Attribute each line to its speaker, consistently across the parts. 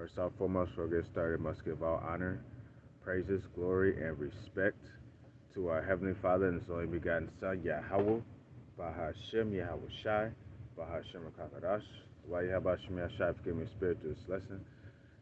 Speaker 1: First and foremost, before we get started, must give all honor, praises, glory, and respect to our Heavenly Father and His only begotten Son, Yahweh, Bahashem Yahweh Shai, Bahashem Kakadash. Why Yahweh Shai, forgive me, spirit to this lesson.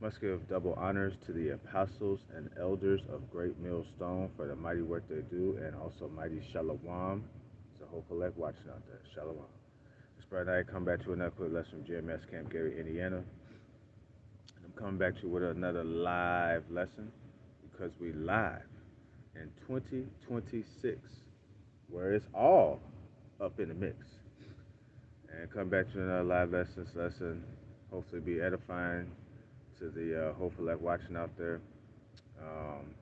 Speaker 1: Must give double honors to the apostles and elders of Great Millstone for the mighty work they do, and also mighty Shalom. It's a whole collect watching out there. Shalom. This Friday night, come back to another quick lesson from GMS Camp Gary, Indiana. I'm coming back to you with another live lesson because we live in 2026, where it's all up in the mix. And come back to another live lesson, hopefully be edifying to the hopeful like watching out there. Um,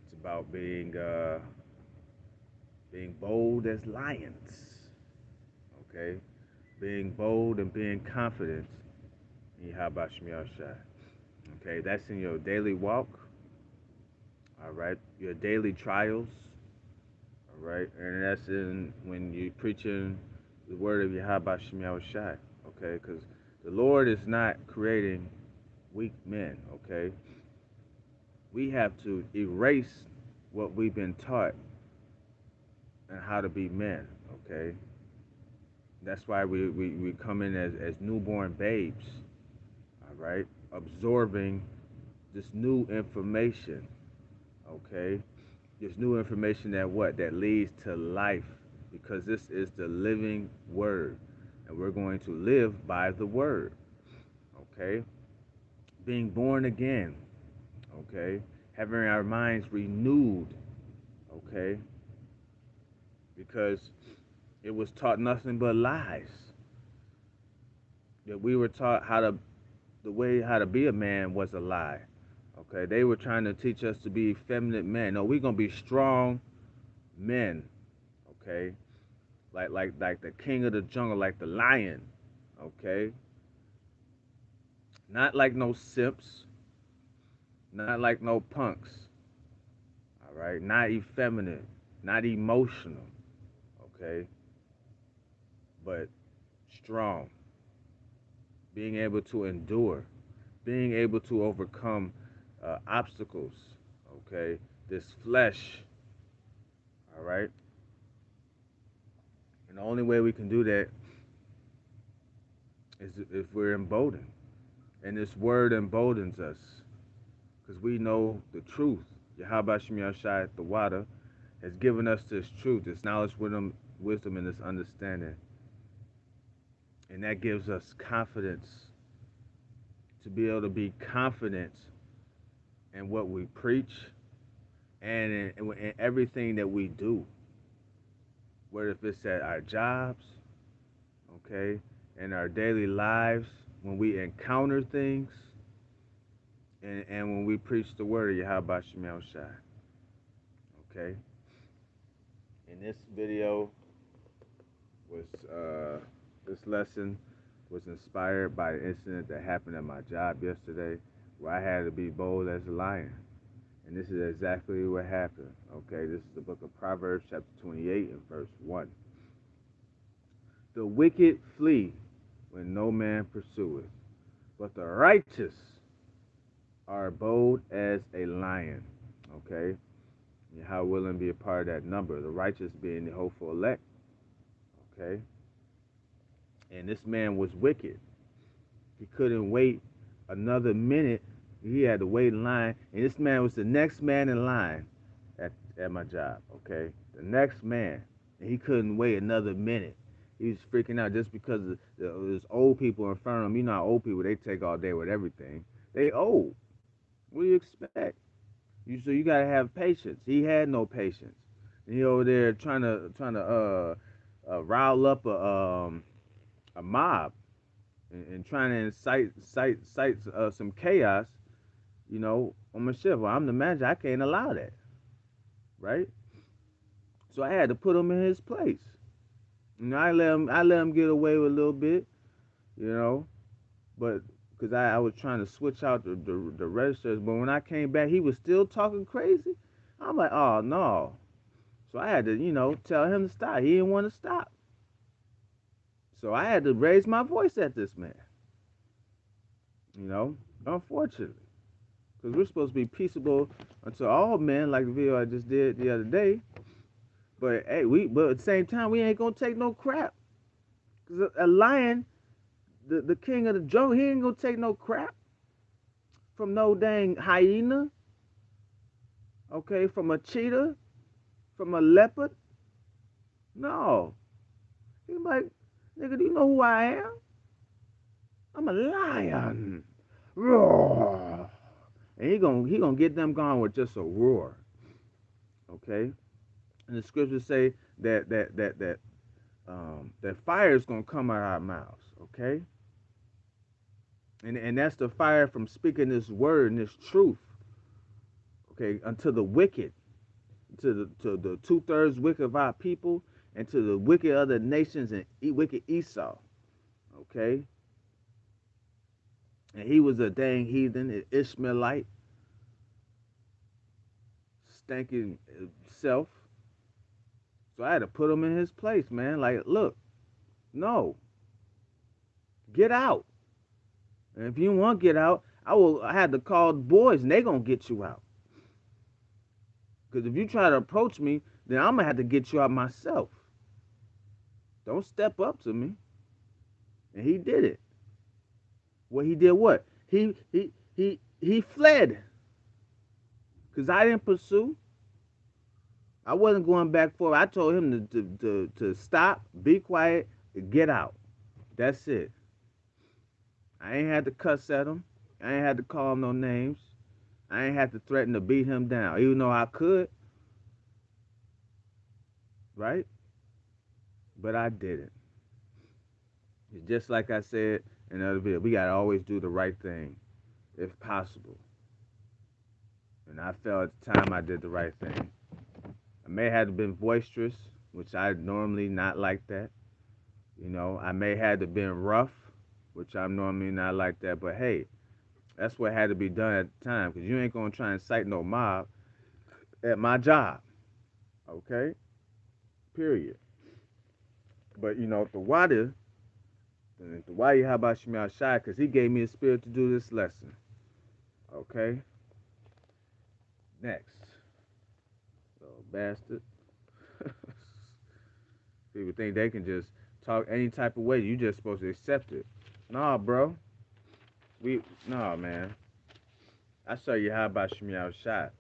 Speaker 1: it's about being bold as lions, okay? Being bold and being confident in Yahweh Shai. Okay, that's in your daily walk, all right? Your daily trials, all right? And that's in when you're preaching the word of Yahweh Shai, okay? Because the Lord is not creating weak men, okay? We have to erase what we've been taught and how to be men, okay? That's why we come in as newborn babes, all right? Absorbing this new information, okay? This new information that what? That leads to life, because this is the living word, and we're going to live by the word, okay? Being born again, okay? Having our minds renewed, okay? Because it was taught nothing but lies. That we were taught the way how to be a man was a lie. Okay, they were trying to teach us to be feminine men. No, we're gonna be strong men. Okay, like the king of the jungle, like the lion. Okay, not like no simps, not like no punks. All right, not effeminate, not emotional. Okay, but strong, being able to endure, being able to overcome obstacles, okay? This flesh, all right? And the only way we can do that is if we're emboldened. And this word emboldens us because we know the truth. Yahweh Shem Yahshai, the water, has given us this truth, this knowledge, wisdom, and this understanding. And that gives us confidence to be able to be confident in what we preach and in everything that we do, whether if it's at our jobs, okay, in our daily lives, when we encounter things, and when we preach the word of Yahweh Shem Shai, okay. And this video was, this lesson was inspired by the incident that happened at my job yesterday, where I had to be bold as a lion. And this is exactly what happened. Okay, this is the book of Proverbs, chapter 28, and verse 1. The wicked flee when no man pursueth, but the righteous are bold as a lion. Okay, and how willing be a part of that number? The righteous being the hopeful elect. Okay, and this man was wicked. He couldn't wait another minute. He had to wait in line, and this man was the next man in line at my job, okay? The next man. And he couldn't wait another minute. He was freaking out just because there's old people in front of him. You know how old people, they take all day with everything. They old. What do you expect? So you gotta have patience. He had no patience. And he over there trying to rile up a mob and trying to incite some chaos, on my shift. Well, I'm the manager. I can't allow that, right? So I had to put him in his place. I let him get away with a little bit, you know, but because I was trying to switch out the registers. But when I came back, he was still talking crazy. I'm like, oh no. So I had to, tell him to stop. He didn't want to stop. So I had to raise my voice at this man. you know, unfortunately. Because we're supposed to be peaceable unto all men, like the video I just did the other day. But hey, but at the same time, we ain't gonna take no crap. Cause a lion, the king of the jungle, he ain't gonna take no crap from no dang hyena. Okay, from a cheetah, from a leopard. No, he like, nigga, do you know who I am? I'm a lion. Roar. And he gonna get them gone with just a roar. Okay, and the scriptures say that fire is gonna come out of our mouths. Okay, and that's the fire from speaking this word and this truth. Okay, unto the wicked, to the 2/3 wicked of our people, and to the wicked other nations and wicked Esau. Okay, and he was a dang heathen, an Ishmaelite, stinking self. So I had to put him in his place, man. Like, look, no, get out. And if you want to get out, I had to call the boys, and they gonna get you out. Because if you try to approach me, then I'm gonna have to get you out myself. Don't step up to me. And he did it. Well, he did what? He fled. Because I didn't pursue. I wasn't going back for it. I told him to stop, be quiet, get out. That's it. I ain't had to cuss at him. I ain't had to call him no names. I ain't had to threaten to beat him down, even though I could. Right? But I didn't. It's just like I said in the other video. We gotta always do the right thing, if possible. And I felt at the time I did the right thing. I may have been boisterous, which I normally not like that. You know, I may have been rough, which I'm normally not like that. But hey, that's what had to be done at the time, because you ain't gonna try and incite no mob at my job. Okay? Period. But you know, the why how about Shemiah Shai? Because he gave me a spirit to do this lesson. Okay? Next. Little bastard. People think they can just talk any type of way. You just supposed to accept it. Nah, bro. Nah, man. I show you how about Shemiah Shai.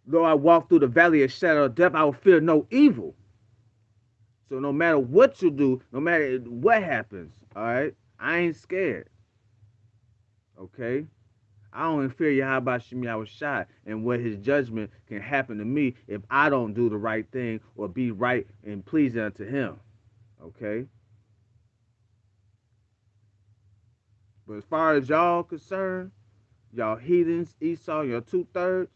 Speaker 1: Though I walk through the valley of shadow of death, I will fear no evil. So no matter what you do, no matter what happens, all right, I ain't scared. Okay? I don't fear Yahweh Shemi Shai and what his judgment can happen to me if I don't do the right thing or be right and pleasing unto him. Okay? But as far as y'all concerned, y'all heathens, Esau, your 2/3,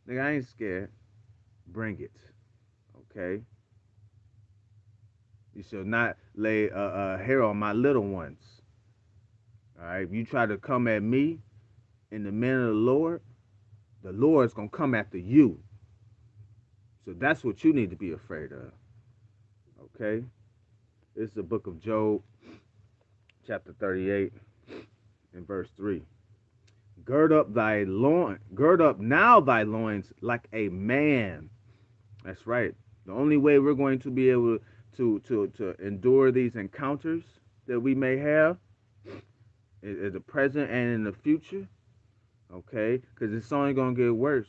Speaker 1: nigga, I ain't scared. Bring it. Okay? You shall not lay a hair on my little ones. All right? If you try to come at me in the manner of the Lord's going to come after you. So that's what you need to be afraid of. Okay? This is the book of Job, chapter 38, and verse 3. Gird up now thy loins like a man. That's right. The only way we're going to be able to endure these encounters that we may have in the present and in the future, okay? Because it's only going to get worse.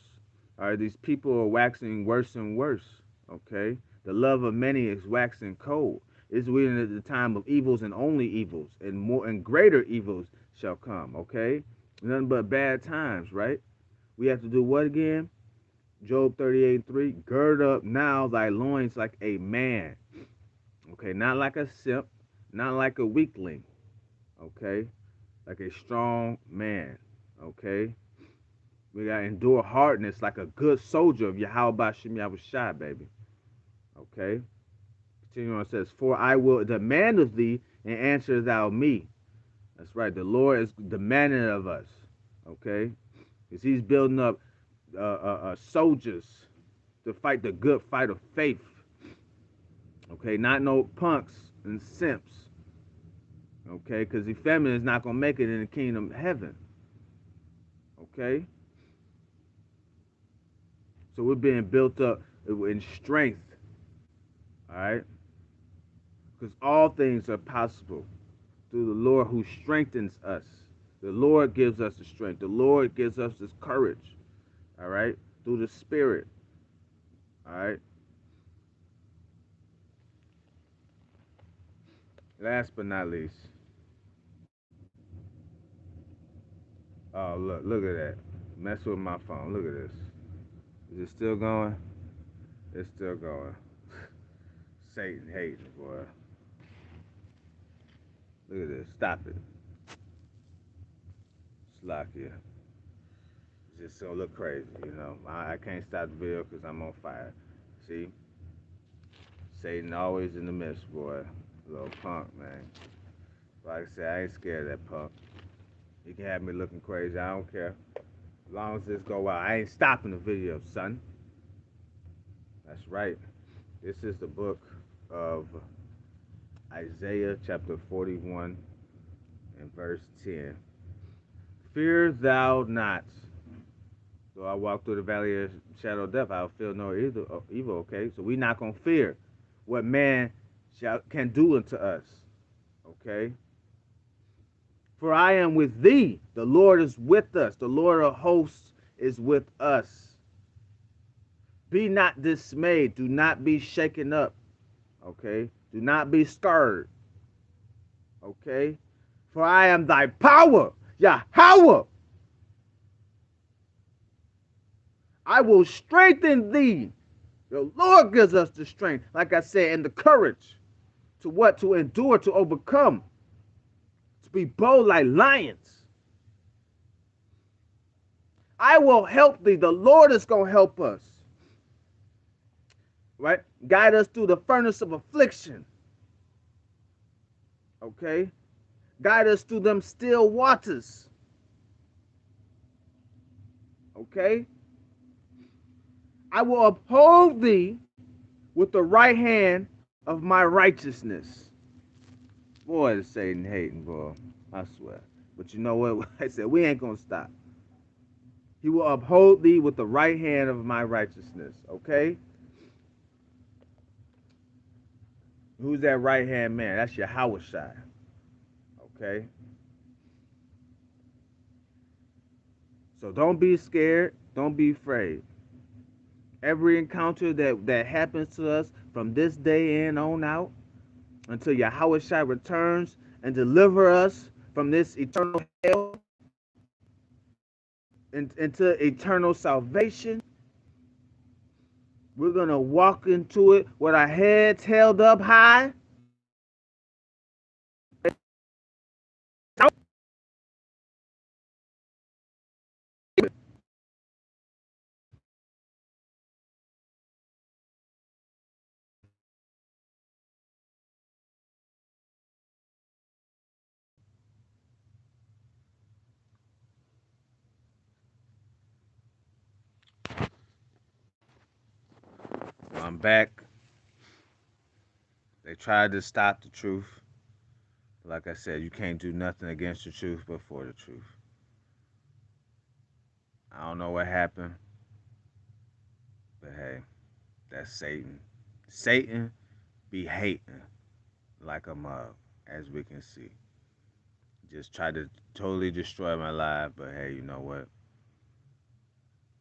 Speaker 1: All right, these people are waxing worse and worse, okay? The love of many is waxing cold. It's we at the time of evils and only evils, and more and greater evils shall come, okay? Nothing but bad times, right? We have to do what again? Job 38:3. Gird up now thy loins like a man. Okay, not like a simp, not like a weakling. Okay? Like a strong man. Okay? We gotta endure hardness like a good soldier of Yahweh Shem Yahushua, baby. Okay? Continue on, it says, for I will demand of thee and answer thou me. That's right. The Lord is demanding of us. Okay? Because he's building up soldiers to fight the good fight of faith. Okay? Not no punks and simps. Okay, because effeminate is not gonna make it in the kingdom of heaven. Okay, so we're being built up in strength. All right, because all things are possible through the Lord who strengthens us. The Lord gives us the strength. The Lord gives us this courage. All right, through the Spirit. All right. Last but not least, oh look at that. Mess with my phone. Look at this. Is it still going? It's still going. Satan hating, boy. Look at this. Stop it. Slakia. It's just gonna look crazy, you know. I can't stop the video because I'm on fire. See? Satan always in the midst, boy. Little punk, man. Like I said, I ain't scared of that punk. He can have me looking crazy. I don't care. As long as this go out, I ain't stopping the video, son. That's right. This is the book of Isaiah chapter 41 and verse 10. Fear thou not. Though I walk through the valley of shadow of death, I'll feel no evil, okay? So we're not going to fear what man can do unto us, okay? For I am with thee. The Lord is with us. The Lord of hosts is with us. Be not dismayed. Do not be shaken up, okay? Do not be scared, okay? For I am thy power, Yahweh. I will strengthen thee. The Lord gives us the strength, like I said, and the courage to what? To endure, to overcome, to be bold like lions. I will help thee. The Lord is going to help us, right? Guide us through the furnace of affliction, okay? Guide us through them still waters, okay? I will uphold thee with the right hand of my righteousness. Boy, is Satan hating, boy. I swear. But you know what? I said, we ain't going to stop. He will uphold thee with the right hand of my righteousness, okay? Who's that right hand man? That's Yahweh Shai, okay? So don't be scared. Don't be afraid. Every encounter that happens to us from this day in on out until Yahweh Shai returns and deliver us from this eternal hell into eternal salvation, we're going to walk into it with our heads held up high. I'm back. They tried to stop the truth. Like I said, you can't do nothing against the truth but for the truth. I don't know what happened, but hey, that's Satan. Satan be hating like a mug, as we can see. Just try to totally destroy my life, but hey, you know what?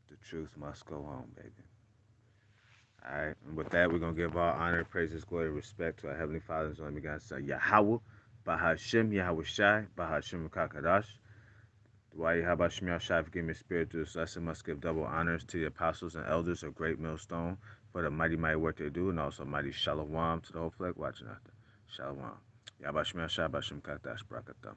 Speaker 1: The truth must go on, baby. All right, and with that, we're going to give all honor, praises, glory, respect to our Heavenly Father's only begotten Son, Yahweh, Bahashem, Yahweh Shai, Bahashem Kakadash. Why Habashim Yahshai, forgive me, spirit, through this lesson must give double honors to the apostles and elders of Great Millstone for the mighty, mighty work they do, and also mighty shalom to the whole flag watching out there. Shalom. Yabashim Yahshai, Bashim Kakadash, Brakatam.